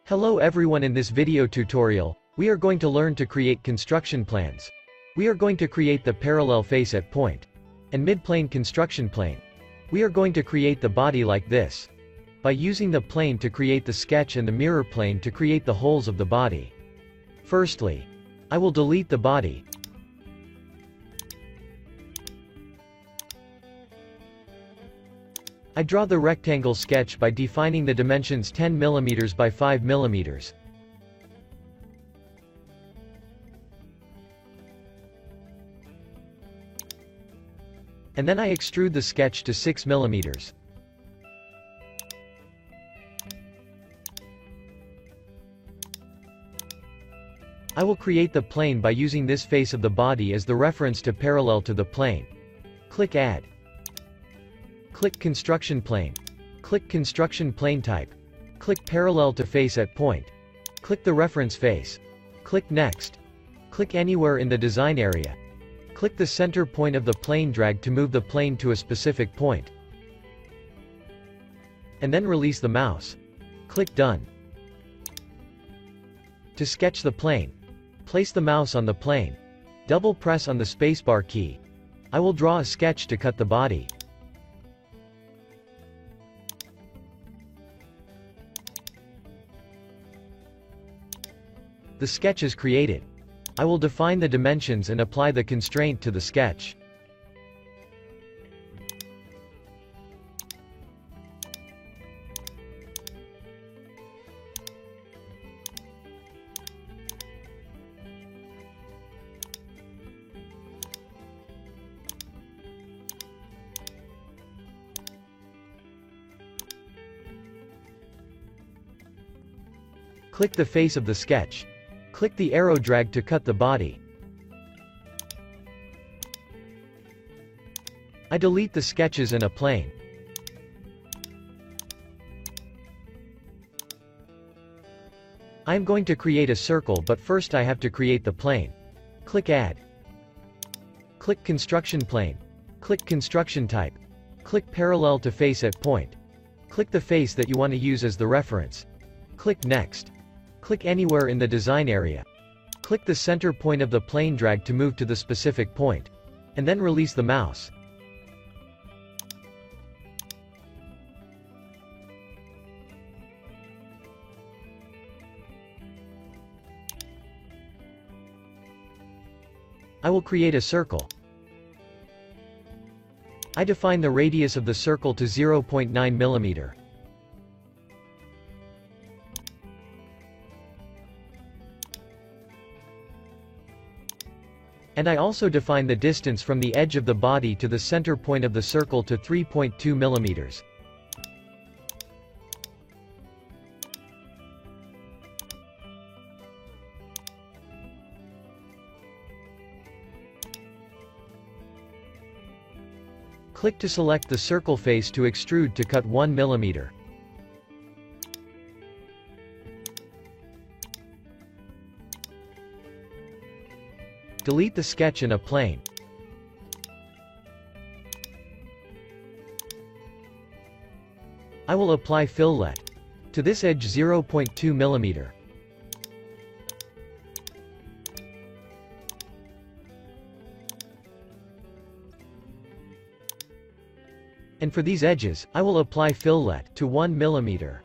Hello everyone, in this video tutorial, we are going to learn to create construction plans. We are going to create the parallel face at point and mid-plane construction plane. We are going to create the body like this, by using the plane to create the sketch and the mirror plane to create the holes of the body. Firstly, I will delete the body. I draw the rectangle sketch by defining the dimensions 10 mm by 5 mm. And then I extrude the sketch to 6 mm. I will create the plane by using this face of the body as the reference to parallel to the plane. Click Add. Click Construction Plane. Click Construction Plane Type. Click Parallel to Face at Point. Click the reference face. Click Next. Click anywhere in the design area. Click the center point of the plane, drag to move the plane to a specific point. And then release the mouse. Click Done. To sketch the plane, place the mouse on the plane. Double press on the spacebar key. I will draw a sketch to cut the body. The sketch is created. I will define the dimensions and apply the constraint to the sketch. Click the face of the sketch. Click the arrow, drag to cut the body. I delete the sketches and a plane. I am going to create a circle, but first I have to create the plane. Click Add. Click Construction Plane. Click Construction Type. Click Parallel to Face at Point. Click the face that you want to use as the reference. Click Next. Click anywhere in the design area. Click the center point of the plane, drag to move to the specific point. And then release the mouse. I will create a circle. I define the radius of the circle to 0.9 mm. And I also define the distance from the edge of the body to the center point of the circle to 3.2 mm. Click to select the circle face to extrude to cut 1 mm. Delete the sketch and a plane. I will apply fillet to this edge 0.2 mm. And for these edges, I will apply fillet to 1 mm.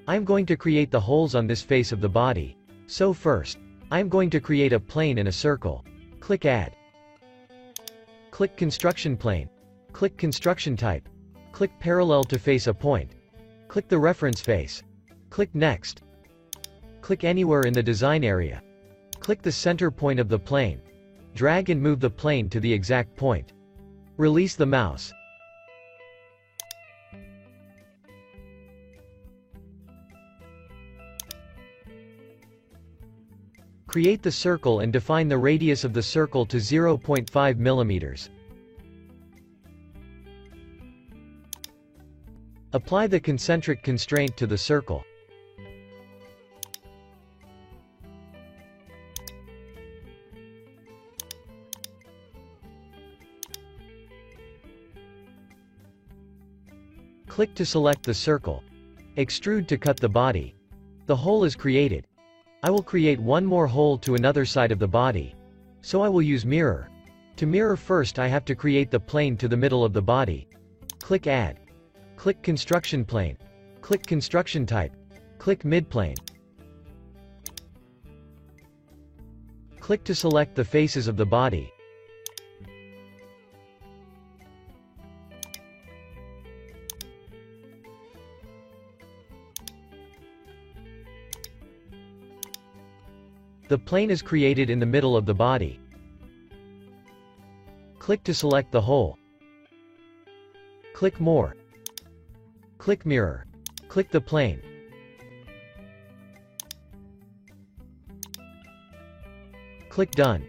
I am going to create the holes on this face of the body. So first, I am going to create a plane in a circle. Click Add. Click Construction Plane. Click Construction Type. Click Parallel to Face a Point. Click the reference face. Click Next. Click anywhere in the design area. Click the center point of the plane. Drag and move the plane to the exact point. Release the mouse. Create the circle and define the radius of the circle to 0.5 mm. Apply the concentric constraint to the circle. Click to select the circle. Extrude to cut the body. The hole is created. I will create one more hole to another side of the body. So I will use mirror. To mirror first I have to create the plane to the middle of the body. Click Add. Click Construction Plane. Click Construction Type. Click Midplane. Click to select the faces of the body. The plane is created in the middle of the body. Click to select the hole. Click More. Click Mirror. Click the plane. Click Done.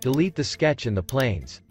Delete the sketch and the planes.